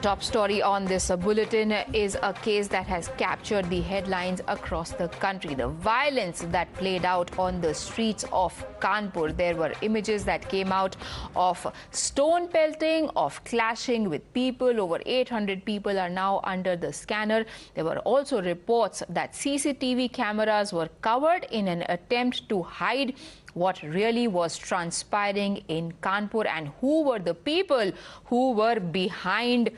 The top story on this bulletin is a case that has captured the headlines across the country. The violence that played out on the streets of Kanpur. There were images that came out of stone pelting, of clashing with people. Over 800 people are now under the scanner. There were also reports that CCTV cameras were covered in an attempt to hide what really was transpiring in Kanpur and who were the people who were behind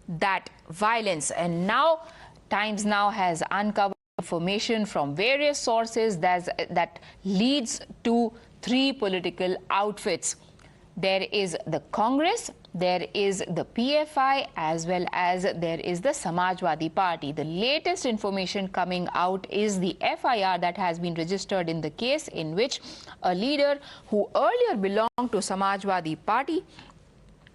that violence. And now Times Now has uncovered information from various sources that leads to three political outfits. There is the Congress, there is the PFI, as well as there is the Samajwadi Party. The latest information coming out is the FIR that has been registered in the case, in which a leader who earlier belonged to Samajwadi Party,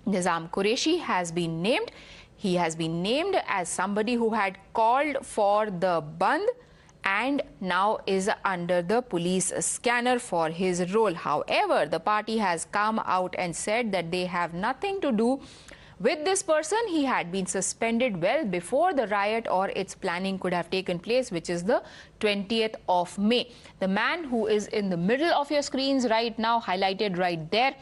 Nizam Qureshi, has been named. He has been named as somebody who had called for the Bandh and now is under the police scanner for his role. However, the party has come out and said that they have nothing to do with this person. He had been suspended well before the riot or its planning could have taken place, which is the 20th of May. The man who is in the middle of your screens right now, highlighted right there,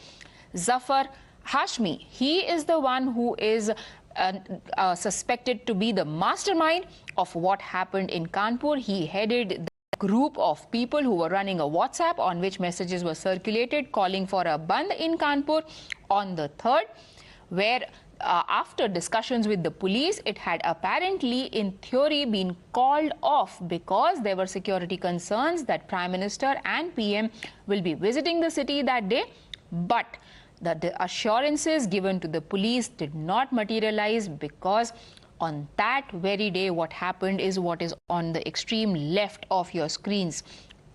Zafar Hashmi, he is the one who is suspected to be the mastermind of what happened in Kanpur. He headed the group of people who were running a WhatsApp on which messages were circulated calling for a Bandh in Kanpur on the 3rd, where after discussions with the police, it had apparently, in theory, been called off because there were security concerns that Prime Minister and PM will be visiting the city that day. But the assurances given to the police did not materialize, because on that very day what happened is what is on the extreme left of your screens.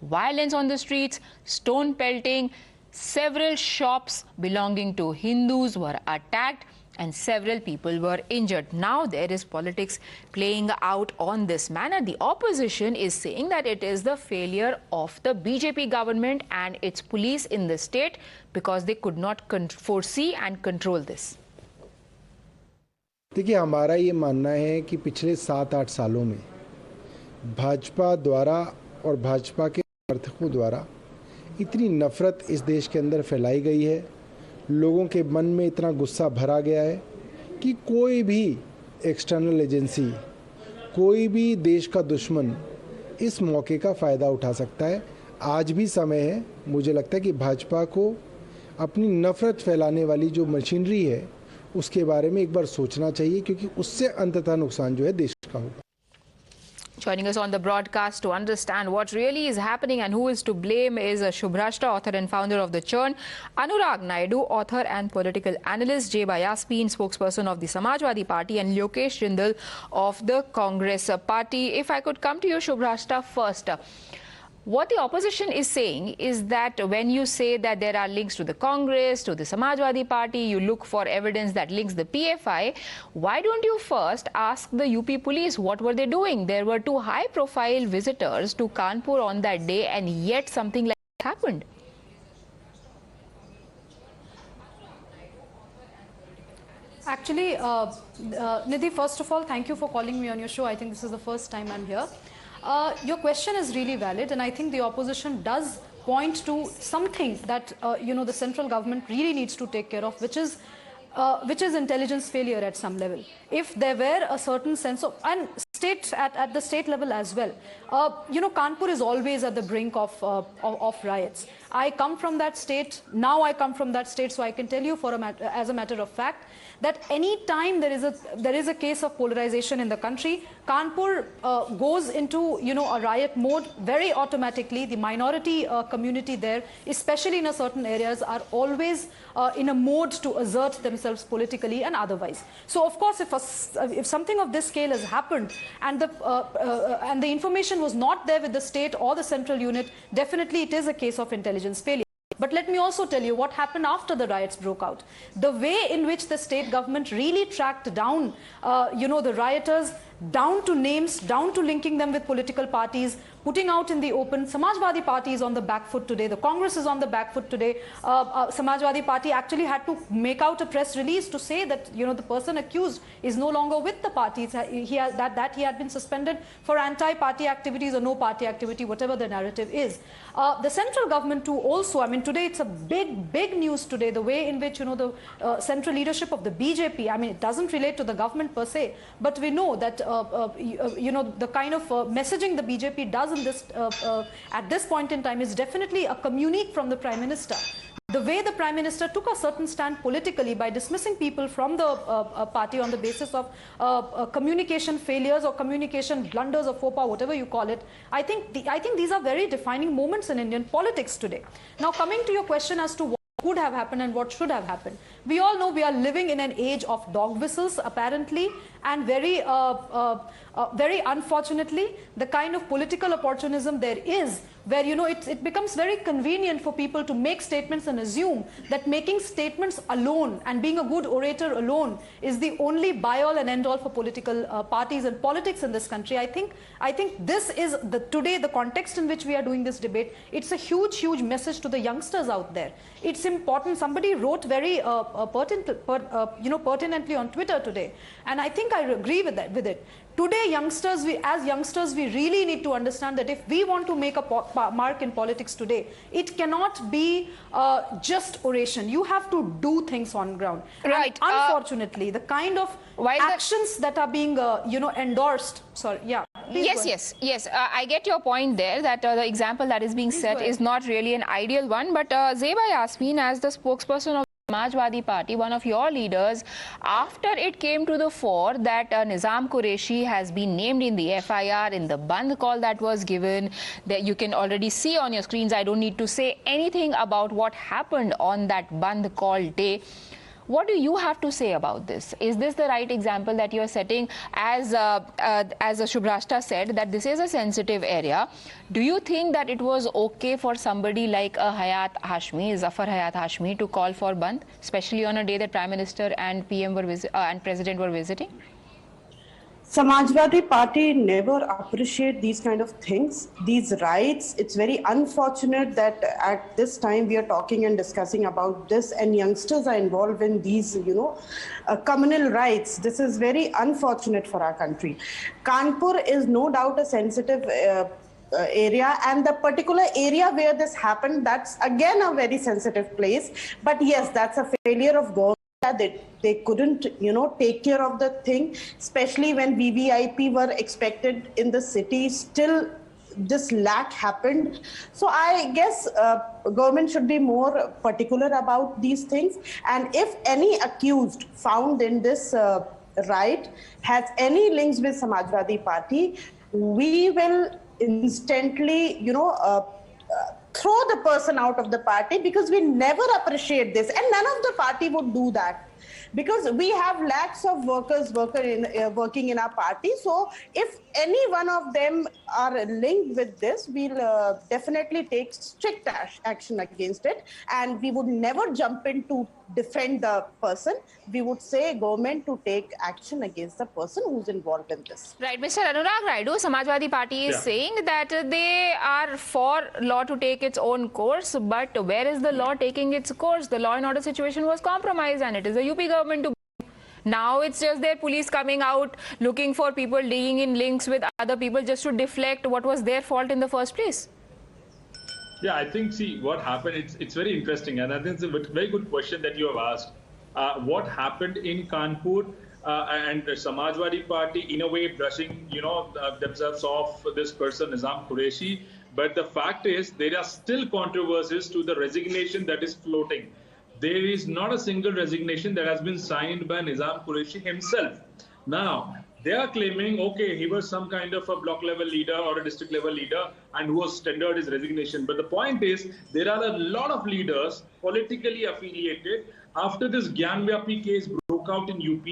Violence on the streets, stone pelting, several shops belonging to Hindus were attacked and several people were injured. Now there is politics playing out on this manner. The opposition is saying that it is the failure of the BJP government and its police in the state because they could not foresee and control this. देखिए, हमारा ये मानना है कि पिछले 7-8 सालों में भाजपा द्वारा और भाजपा के समर्थकों द्वारा इतनी नफरत इस देश के अंदर फैलाई गई है, लोगों के मन में इतना गुस्सा भरा गया है कि कोई भी एक्सटर्नल एजेंसी, कोई भी देश का दुश्मन इस मौके का फ़ायदा उठा सकता है। आज भी समय है, मुझे लगता है कि भाजपा को अपनी नफरत फैलाने वाली जो मशीनरी है उसके बारे में एक बार सोचना चाहिए, क्योंकि उससे अंततः नुकसान जो है देश का होगा। Joining us on the broadcast to understand what really is happening and who is to blame is Shubhrashta, author and founder of The Churn, Anurag Naidu, author and political analyst, J. Yasmin, spokesperson of the Samajwadi Party, and Lokesh Jindal of the Congress Party. If I could come to you, Shubhrashta, first. What the opposition is saying is that when you say that there are links to the Congress, to the Samajwadi Party, you look for evidence that links the PFI, why don't you first ask the UP police what were they doing? There were two high-profile visitors to Kanpur on that day, and yet something like that happened. Actually, Nidhi, first of all, thank you for calling me on your show. I think this is the first time I'm here. Your question is really valid, and I think the opposition does point to something that the central government really needs to take care of, which is intelligence failure at some level. If there were a certain sense of, and at the state level as well, Kanpur is always at the brink of riots. I come from that state. Now I come from that state, so I can tell you as a matter of fact that any time there is a case of polarization in the country, Kanpur goes into a riot mode very automatically. The minority community there, especially in certain areas, are always in a mode to assert themselves politically and otherwise. So of course, if something of this scale has happened and the information was not there with the state or the central unit, definitely it is a case of intelligence failure. But let me also tell you what happened after the riots broke out. The way in which the state government really tracked down, the rioters, down to names, down to linking them with political parties, putting out in the open. Samajwadi Party is on the back foot today. The Congress is on the back foot today. Samajwadi Party actually had to make out a press release to say that, you know, the person accused is no longer with the party. He had been suspended for anti-party activities or no party activity, whatever the narrative is. The central government too also, I mean, today it's a big news today, the way in which, you know, the central leadership of the BJP, I mean, it doesn't relate to the government per se, but we know that, you know, the kind of messaging the BJP does in this, at this point in time is definitely a communique from the Prime Minister. The way the Prime Minister took a certain stand politically by dismissing people from the party on the basis of communication failures or communication blunders or faux pas, whatever you call it, I think these are very defining moments in Indian politics today. Now, coming to your question as to what could have happened and what should have happened. We all know we are living in an age of dog whistles, apparently, and very unfortunately, the kind of political opportunism there is, where, you know, it becomes very convenient for people to make statements and assume that making statements alone and being a good orator alone is the only be-all and end-all for political parties and politics in this country. I think this is today the context in which we are doing this debate. It's a huge message to the youngsters out there. It's important. Somebody wrote very pertinently on Twitter today, and I think I agree with it. Today, as youngsters, we really need to understand that if we want to make a mark in politics today, it cannot be just oration. You have to do things on ground. Right. And unfortunately, the kind of actions that are being, you know, endorsed. Sorry. Yeah. Yes. I get your point there, that the example that is being set is not really an ideal one. But Zeba Yasmin, as the spokesperson of Samajwadi Party, one of your leaders, after it came to the fore that Nizam Qureshi has been named in the FIR, in the Bandh call that was given, that you can already see on your screens. I don't need to say anything about what happened on that Bandh call day. What do you have to say about this? Is this the right example that you are setting? As Shubhrashta said, that this is a sensitive area. Do you think that it was okay for somebody like Zafar Hayat Hashmi, to call for Bandh, especially on a day that Prime Minister and PM were and President were visiting? Samajwadi Party never appreciate these kind of things, these rights. It's very unfortunate that at this time we are talking and discussing about this, and youngsters are involved in these, you know, communal rights. This is very unfortunate for our country. Kanpur is no doubt a sensitive area, and the particular area where this happened, that's again a very sensitive place. But yes, that's a failure of government. They couldn't, you know, take care of the thing, especially when VVIP were expected in the city. Still, this lack happened. So I guess government should be more particular about these things. And if any accused found in this riot has any links with Samajwadi Party, we will instantly, you know, throw the person out of the party, because we never appreciate this, and none of the party would do that, because we have lakhs of workers working in our party. So if any one of them are linked with this, we'll definitely take strict action against it, and we would never jump in to defend the person. We would say government to take action against the person who's involved in this. Right. Mr. Anurag Naidu, Samajwadi Party is saying that they are for law to take its own course, but where is the law taking its course? The law and order situation was compromised, and it is the UP government to blame. Now it's just their police coming out looking for people digging in links with other people just to deflect what was their fault in the first place. Yeah, I think, see, what happened, it's very interesting, and I think it's a very good question that you have asked. What happened in Kanpur and the Samajwadi Party, in a way, brushing, you know, themselves off this person, Nizam Qureshi. But the fact is, there are still controversies to the resignation that is floating. There is not a single resignation that has been signed by Nizam Qureshi himself. Now, they are claiming, okay, he was some kind of a block level leader or a district level leader and who was tendered his resignation. But the point is, there are a lot of leaders politically affiliated. After this Gyanvapi case broke out in UP,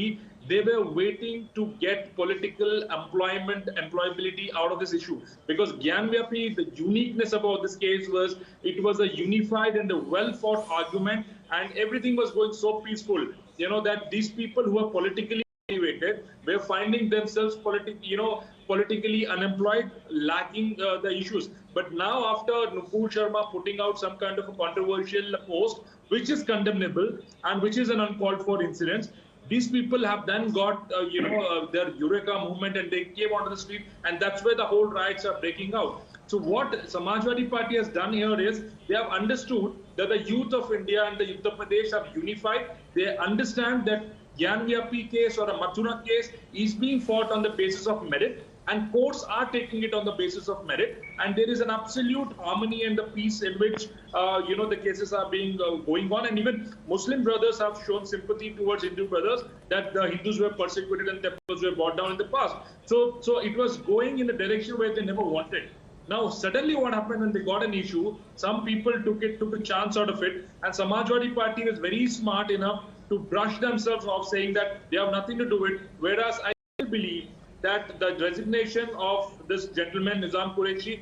they were waiting to get political employability out of this issue. Because Gyanvapi, the uniqueness about this case was, it was a unified and a well-fought argument, and everything was going so peaceful, you know, that these people who are politically demotivated, were finding themselves politically unemployed, lacking the issues. But now, after Nupur Sharma putting out some kind of a controversial post, which is condemnable and which is an uncalled for incident, these people have then got, their Eureka movement, and they came onto the street, and that's where the whole riots are breaking out. So what Samajwadi Party has done here is they have understood that the youth of India and the Uttar Pradesh have unified. They understand that Gyanvyapi case or a Mathura case is being fought on the basis of merit, and courts are taking it on the basis of merit, and there is an absolute harmony and the peace in which the cases are being going on, and even Muslim brothers have shown sympathy towards Hindu brothers that the Hindus were persecuted and temples were brought down in the past. So it was going in a direction where they never wanted. Now suddenly what happened when they got an issue, some people took a chance out of it, and Samajwadi Party was very smart enough to brush themselves off, saying that they have nothing to do with it, whereas I believe that the resignation of this gentleman, Nizam Qureshi,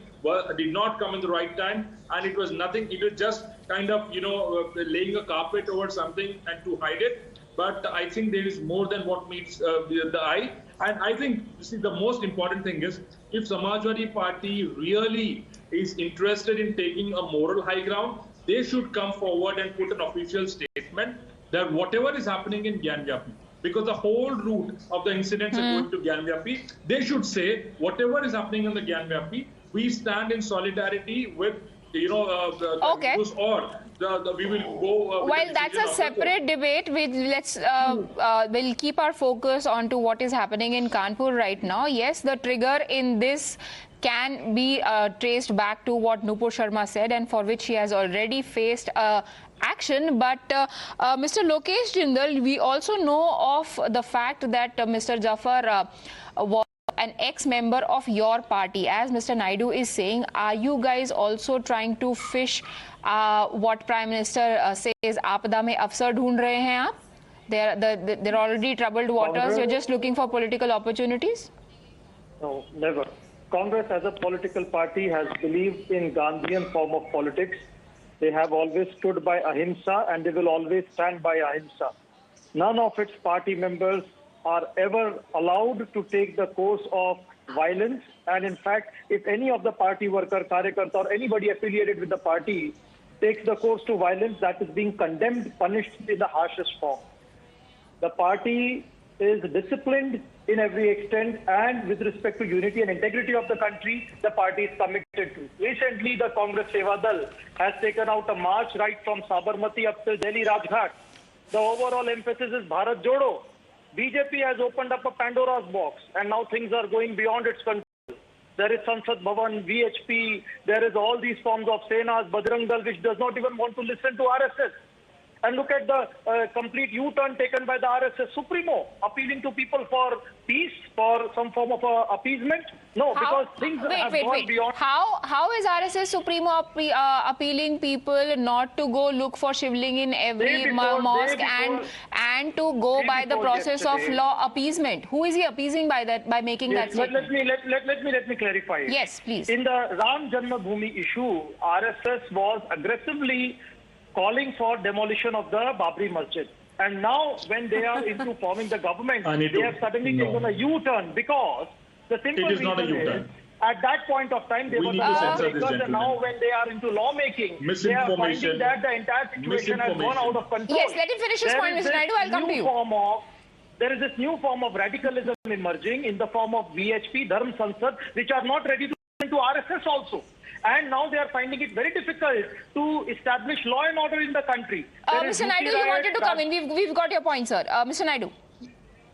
did not come in the right time, and it was nothing. It was just kind of, laying a carpet over something and to hide it. But I think there is more than what meets the eye. And I think, the most important thing is, if Samajwadi Party really is interested in taking a moral high ground, they should come forward and put an official statement that whatever is happening in Gyanvyapi, because the whole route of the incidents are going to Gyanvyapi, they should say whatever is happening on the Gyanvyapi, we stand in solidarity with the Hindus, or we will go. Well, that's a separate debate. We'll keep our focus on to what is happening in Kanpur right now. Yes, the trigger in this can be traced back to what Nupur Sharma said, and for which he has already faced action. But Mr. Lokesh Jindal, we also know of the fact that Mr. Jafar was an ex-member of your party. As Mr. Naidu is saying, are you guys also trying to fish what Prime Minister says, आपदा में अवसर ढूंढ रहे हैं आप? They're already troubled waters. Congress, you're just looking for political opportunities? No, never. Congress as a political party has believed in Gandhian form of politics. They have always stood by ahinsa, and they will always stand by ahinsa. None of its party members are ever allowed to take the course of violence. And in fact, if any of the party worker, karyakarta, or anybody affiliated with the party takes the course to violence, that is being condemned, punished in the harshest form. The party is disciplined in every extent, and with respect to unity and integrity of the country, the party is committed to. Recently, the Congress Seva Dal has taken out a march right from Sabarmati up to Delhi Rajghat. The overall emphasis is Bharat Jodo. BJP has opened up a Pandora's box, and now things are going beyond its control. There is Sansad Bhavan, VHP, there is all these forms of Senas, Bajrang Dal, which does not even want to listen to RSS. And look at the complete U-turn taken by the RSS Supremo, appealing to people for peace, for some form of appeasement. No, because things have gone beyond. How is RSS Supremo appealing people not to go look for shivling in every mosque and to go by the process of law appeasement? Who is he appeasing by that, by making that statement? Let me clarify it. Yes, please. In the Ram Janmabhoomi issue, RSS was aggressively calling for demolition of the Babri Masjid. And now, when they are into forming the government, they have suddenly taken a U-turn, because the simple reason is, at that point of time, they were the lawmakers, and now when they are into lawmaking, they are finding that the entire situation has gone out of control. Yes, let him finish his point, Mr. Naidu. I'll come to you. There is this new form of radicalism emerging in the form of VHP, Dharm Sansad, which are not ready to listen to RSS also. And now they are finding it very difficult to establish law and order in the country. Mr. Naidu, you wanted to come in. We've got your point, sir. Mr. Naidu.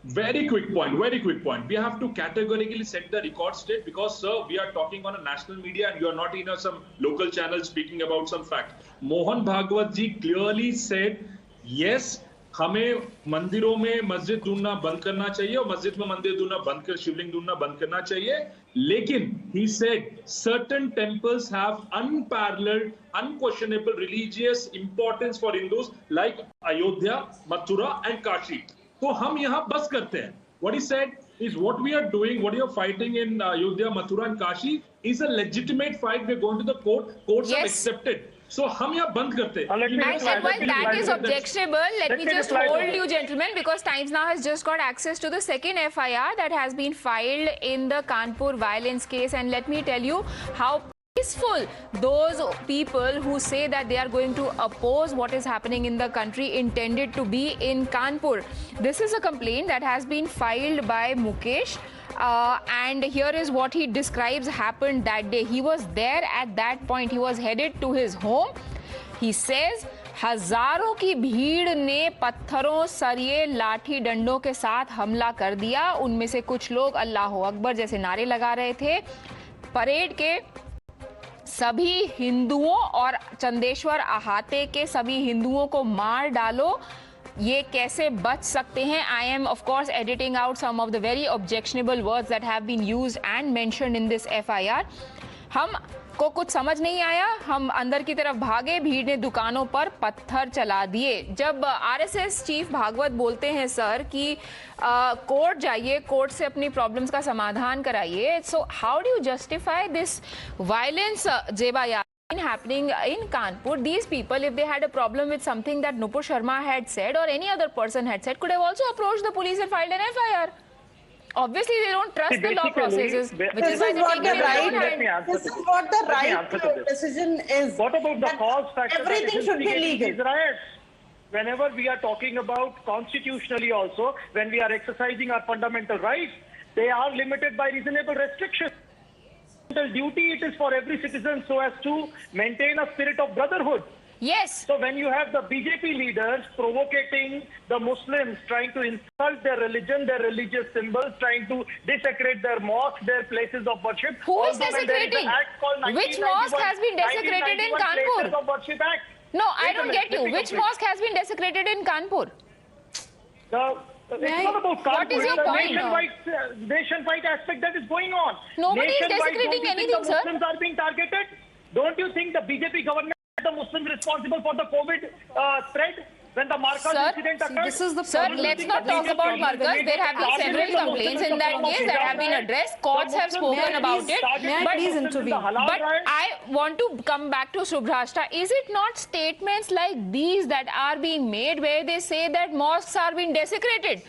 Very quick point. We have to categorically set the record straight, because, sir, we are talking on a national media and you are not in some local channel speaking about some fact. Mohan Bhagwat ji clearly said, yes, हमें मंदिरों में मस्जिद ढूंढना बंद करना चाहिए और मस्जिद में मंदिर ढूंढना बंद कर शिवलिंग ढूंढना बंद करना चाहिए, लेकिन he said certain temples have unparalleled, unquestionable religious importance for Hindus like Ayodhya, Mathura and Kashi. तो हम यहाँ बस करते हैं. What he said is what we are doing, what you are fighting in Ayodhya, Mathura and Kashi is a legitimate fight. We're going to the court. Courts have accepted. So हम यहाँ बंद करते हैं. And while that is objectionable, let me just hold you gentlemen, because Times Now has just got access to the second FIR that has been filed in the Kanpur violence case, and let me tell you how peaceful those people who say that they are going to oppose what is happening in the country intended to be in Kanpur. This is a complaint that has been filed by Mukesh. And here is what he describes happened that day. He was there at that point. He was headed to his home. He says, हजारों की भीड़ ने पत्थरों, सरिये, लाठी डंडों के साथ हमला कर दिया. उनमें से कुछ लोग अल्लाह अकबर जैसे नारे लगा रहे थे. परेड के सभी हिंदुओं और चंदेश्वर अहाते के सभी हिंदुओं को मार डालो. ये कैसे बच सकते हैं? I am of course editing out some of the very objectionable words that have been used and mentioned in this FIR. हम को कुछ समझ नहीं आया. हम अंदर की तरफ भागे. भीड़ ने दुकानों पर पत्थर चला दिए. जब आरएसएस चीफ भागवत बोलते हैं सर कि कोर्ट जाइए, कोर्ट से अपनी प्रॉब्लम्स का समाधान कराइए, so how do you justify this violence जेबा happening in Kanpur? These people, if they had a problem with something that Nupur Sharma had said or any other person had said, could have also approached the police and filed an FIR. Obviously, they don't trust the law processes, which is why they take it in their own hand. This is what the right decision is. What about the cause factor? Everything should be legal. These riots. Whenever we are talking about constitutionally also, when we are exercising our fundamental rights, they are limited by reasonable restrictions. Duty it is for every citizen so as to maintain a spirit of brotherhood. Yes. So when you have the BJP leaders provocating the Muslims, trying to insult their religion, their religious symbols, trying to desecrate their mosques, their places of worship. Who is desecrating? Which mosque has been desecrated in Kanpur? No, I don't get you. Which mosque has been desecrated in Kanpur? It's not about Kanpur. What is your point? Nationwide aspect that is going on. Nobody is desecrating anything, sir. Muslims are being targeted. Don't you think the BJP government is the Muslims responsible for the COVID spread? When the Markaz incident occurred? Sir, let's not talk about Markaz. There have been several complaints in that case that have been addressed. Courts have spoken about it. But I want to come back to Subhrashta. Is it not statements like these that are being made where they say that mosques are being desecrated,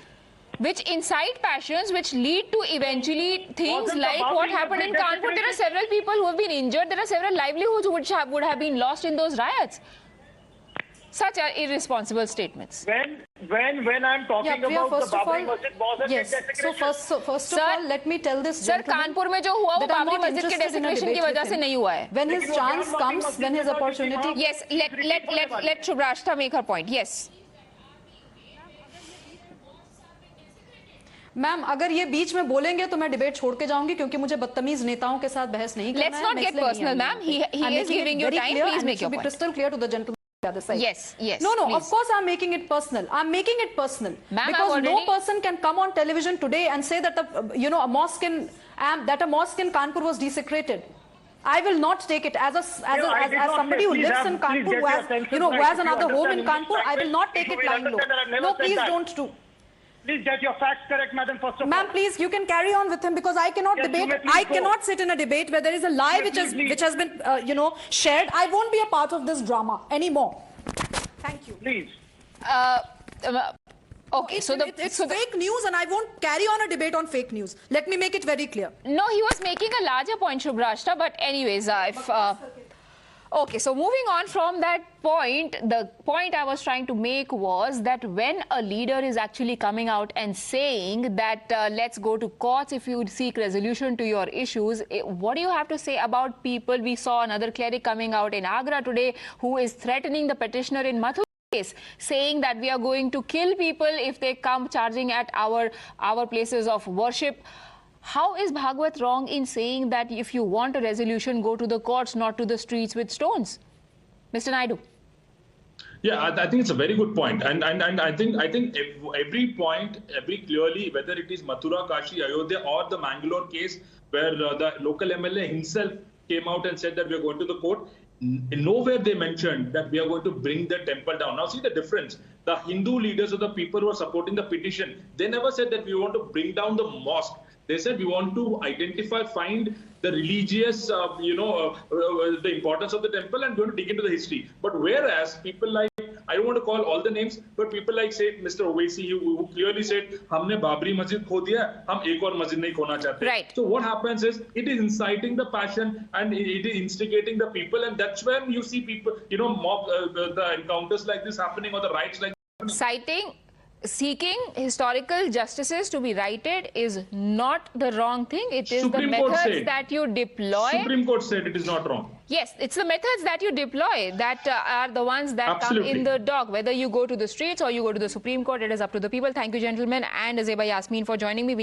which incite passions, which lead to eventually things like what happened in Kanpur? There are several people who have been injured. There are several livelihoods which would have been lost in those riots. Such are irresponsible statements. When I'm talking about the Babri Masjid wasn't desecration. So first of all, let me tell this gentleman. Sir, Kanpur में जो हुआ वो बाबरी मस्जिद के desecration की वजह से नहीं हुआ है. When his chance comes, when his opportunity. Yes, let Subhrashta make her point. Yes. Ma'am अगर ये बीच में बोलेंगे तो मैं डिबेट छोड़ के जाऊंगी क्योंकि मुझे बदतमीज नेताओं के साथ बहस नहीं करना है. Let's not get personal, ma'am. He is giving you time. Please make your point. Crystal clear to the gentleman. The other side. Yes. No, please. of course I'm making it personal. I'm making it personal because no person can come on television today and say that a mosque in Kanpur was desecrated. I will not take it as somebody who lives in Kanpur, who has another home in Kanpur. I will not take it lying low. No, please don't do. Please get your facts correct, madam, first of all. Ma'am, please, you can carry on with him because I cannot debate. I cannot sit in a debate where there is a lie which has been, shared. I won't be a part of this drama anymore. Thank you. Please. Okay, it's fake news and I won't carry on a debate on fake news. Let me make it very clear. No, he was making a larger point, Subhrashta, but anyways, okay, so moving on from that point, the point I was trying to make was that when a leader is actually coming out and saying that let's go to courts if you seek resolution to your issues, what do you have to say about people? We saw another cleric coming out in Agra today who is threatening the petitioner in Mathura case, saying that we are going to kill people if they come charging at our places of worship. How is Bhagwat wrong in saying that if you want a resolution, go to the courts, not to the streets with stones? Mr. Naidu. Yeah, I think it's a very good point. And I think every point, every clearly, whether it is Mathura, Kashi, Ayodhya or the Mangalore case where the local MLA himself came out and said that we are going to the court, nowhere they mentioned that we are going to bring the temple down. Now see the difference. The Hindu leaders or the people who are supporting the petition, they never said that we want to bring down the mosque. They said we want to identify, find the religious, the importance of the temple and going to dig into the history. But whereas people like, I don't want to call all the names, but people like, say, Mr. Owaisi, who clearly said, "Humne Babri Masjid kho diya, hum ek aur masjid nahi khona chahte." Right. So what happens is, it is inciting the passion and it is instigating the people, and that's when you see people, mob the encounters like this happening or the riots like this. Seeking historical justices to be righted is not the wrong thing. It is Supreme the Court methods said. that you deploy. Supreme Court said it is not wrong. Yes, it's the methods that you deploy that are the ones that Absolutely. come in the dock. Whether you go to the streets or you go to the Supreme Court, it is up to the people. Thank you, gentlemen, and Zeba Yasmin for joining me.